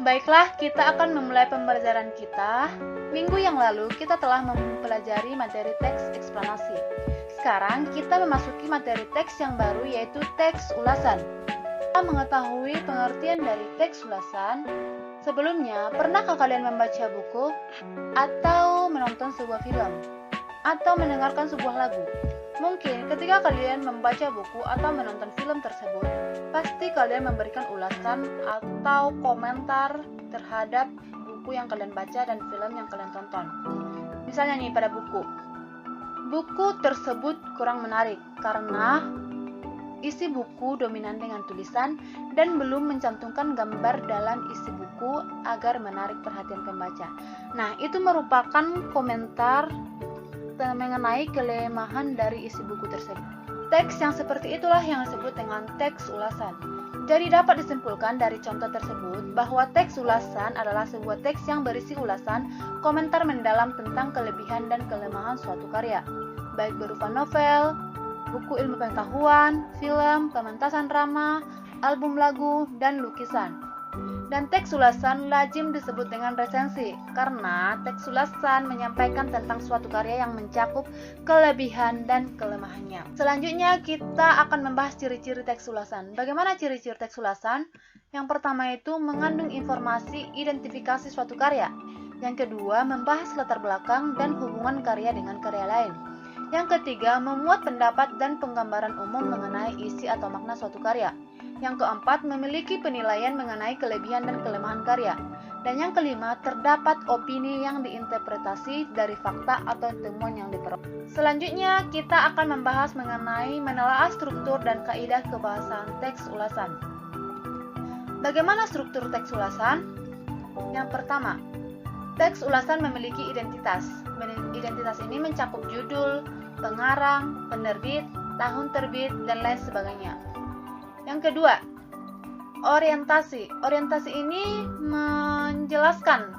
Baiklah, kita akan memulai pembelajaran kita. Minggu yang lalu kita telah mempelajari materi teks eksplanasi. Sekarang kita memasuki materi teks yang baru, yaitu teks ulasan. Kita mengetahui pengertian dari teks ulasan. Sebelumnya, pernahkah kalian membaca buku atau menonton sebuah film atau mendengarkan sebuah lagu? Mungkin ketika kalian membaca buku atau menonton film tersebut, pasti kalian memberikan ulasan atau komentar terhadap buku yang kalian baca dan film yang kalian tonton. Misalnya nih, pada buku tersebut kurang menarik karena isi buku dominan dengan tulisan dan belum mencantumkan gambar dalam isi buku agar menarik perhatian pembaca. Nah, itu merupakan komentar mengenai kelemahan dari isi buku tersebut. Teks yang seperti itulah yang disebut dengan teks ulasan. Jadi dapat disimpulkan dari contoh tersebut bahwa teks ulasan adalah sebuah teks yang berisi ulasan, komentar mendalam tentang kelebihan dan kelemahan suatu karya, baik berupa novel, buku ilmu pengetahuan, film, pementasan drama, album lagu, dan lukisan. Dan teks ulasan lazim disebut dengan resensi, karena teks ulasan menyampaikan tentang suatu karya yang mencakup kelebihan dan kelemahannya. Selanjutnya kita akan membahas ciri-ciri teks ulasan. Bagaimana ciri-ciri teks ulasan? Yang pertama itu mengandung informasi identifikasi suatu karya. Yang kedua, membahas latar belakang dan hubungan karya dengan karya lain. Yang ketiga, memuat pendapat dan penggambaran umum mengenai isi atau makna suatu karya. Yang keempat, memiliki penilaian mengenai kelebihan dan kelemahan karya. Dan yang kelima, terdapat opini yang diinterpretasi dari fakta atau temuan yang diperoleh. Selanjutnya, kita akan membahas mengenai menelaah struktur dan kaidah kebahasaan teks ulasan. Bagaimana struktur teks ulasan? Yang pertama, teks ulasan memiliki identitas. Identitas ini mencakup judul, pengarang, penerbit, tahun terbit, dan lain sebagainya. Yang kedua, orientasi. Orientasi ini menjelaskan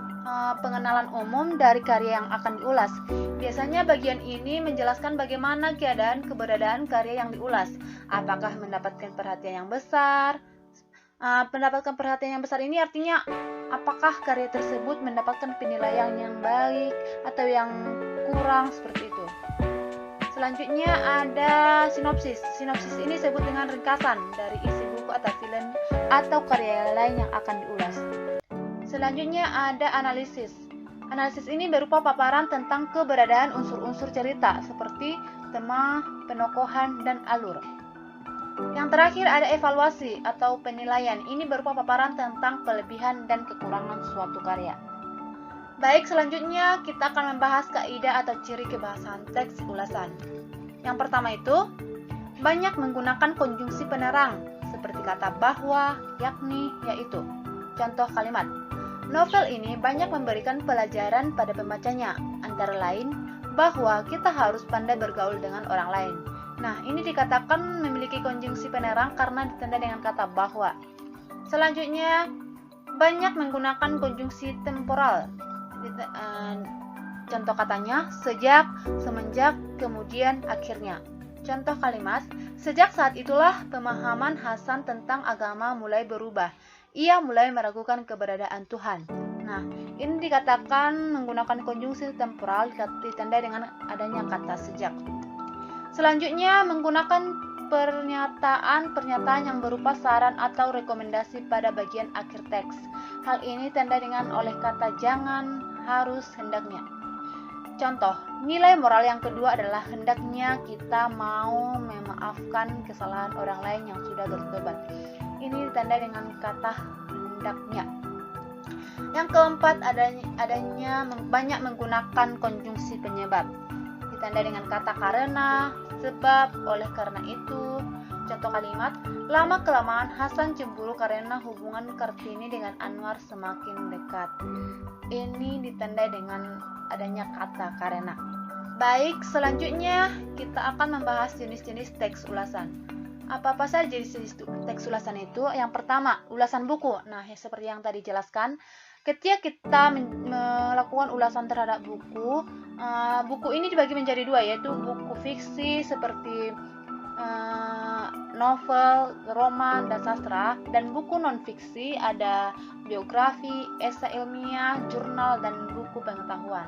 pengenalan umum dari karya yang akan diulas. Biasanya bagian ini menjelaskan bagaimana keberadaan karya yang diulas. Apakah mendapatkan perhatian yang besar? Mendapatkan perhatian yang besar ini artinya apakah karya tersebut mendapatkan penilaian yang baik atau yang kurang, seperti itu. Selanjutnya ada sinopsis. Sinopsis ini disebut dengan ringkasan dari isi buku atau film atau karya lain yang akan diulas. Selanjutnya ada analisis. Analisis ini berupa paparan tentang keberadaan unsur-unsur cerita seperti tema, penokohan, dan alur. Yang terakhir ada evaluasi atau penilaian. Ini berupa paparan tentang kelebihan dan kekurangan suatu karya. Baik, selanjutnya kita akan membahas kaidah atau ciri kebahasaan teks ulasan. Yang pertama itu, banyak menggunakan konjungsi penerang, seperti kata bahwa, yakni, yaitu. Contoh kalimat, novel ini banyak memberikan pelajaran pada pembacanya, antara lain, bahwa kita harus pandai bergaul dengan orang lain. Nah, ini dikatakan memiliki konjungsi penerang karena ditanda dengan kata bahwa. Selanjutnya, banyak menggunakan konjungsi temporal. Contoh katanya, sejak, semenjak, kemudian, akhirnya. Contoh kalimat, sejak saat itulah pemahaman Hasan tentang agama mulai berubah. Ia mulai meragukan keberadaan Tuhan. Nah, ini dikatakan menggunakan konjungsi temporal ditandai dengan adanya kata sejak. Selanjutnya, menggunakan pernyataan-pernyataan yang berupa saran atau rekomendasi pada bagian akhir teks. Hal ini ditandai dengan oleh kata jangan, harus, hendaknya. Contoh, nilai moral yang kedua adalah hendaknya kita mau memaafkan kesalahan orang lain yang sudah bertobat. Ini ditandai dengan kata hendaknya. Yang keempat, adanya banyak menggunakan konjungsi penyebab. Ditandai dengan kata karena, sebab, oleh karena itu. Contoh kalimat, lama-kelamaan Hasan cemburu karena hubungan Kartini dengan Anwar semakin dekat. Ini ditandai dengan adanya kata karena. Baik, selanjutnya kita akan membahas jenis-jenis teks ulasan. Apa-apa saja jenis teks ulasan itu? Yang pertama, ulasan buku. Nah, seperti yang tadi jelaskan, ketika kita melakukan ulasan terhadap buku, buku ini dibagi menjadi dua, yaitu buku fiksi seperti novel, roman, dan sastra, dan buku non-fiksi ada biografi, esai ilmiah, jurnal, dan buku pengetahuan.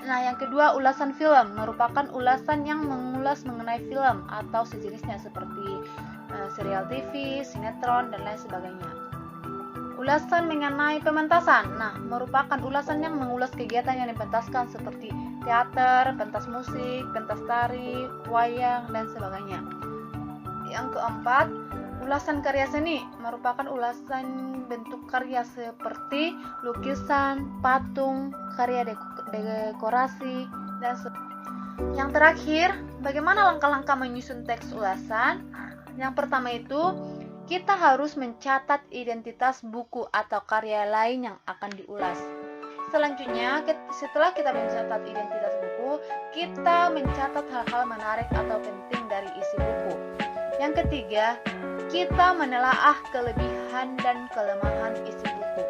Nah, yang kedua, ulasan film merupakan ulasan yang mengulas mengenai film atau sejenisnya seperti serial TV, sinetron, dan lain sebagainya. Ulasan mengenai pementasan, nah, merupakan ulasan yang mengulas kegiatan yang dipentaskan seperti teater, pentas musik, pentas tari, wayang, dan sebagainya. Yang keempat, ulasan karya seni merupakan ulasan bentuk karya seperti lukisan, patung, karya dekorasi, dan yang terakhir, bagaimana langkah-langkah menyusun teks ulasan? Yang pertama itu, kita harus mencatat identitas buku atau karya lain yang akan diulas. Selanjutnya, setelah kita mencatat identitas buku, kita mencatat hal-hal menarik atau penting dari isi buku. Yang ketiga, kita menelaah kelebihan dan kelemahan isi buku.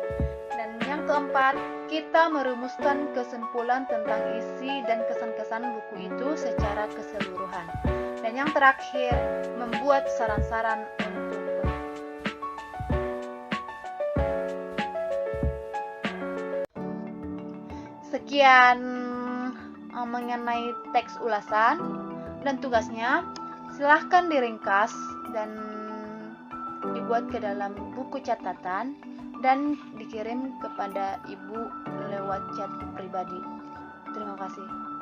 Dan yang keempat, kita merumuskan kesimpulan tentang isi dan kesan-kesan buku itu secara keseluruhan. Dan yang terakhir, membuat saran-saran untuk sekian mengenai teks ulasan dan tugasnya. Silahkan diringkas dan dibuat ke dalam buku catatan dan dikirim kepada ibu lewat chat pribadi. Terima kasih.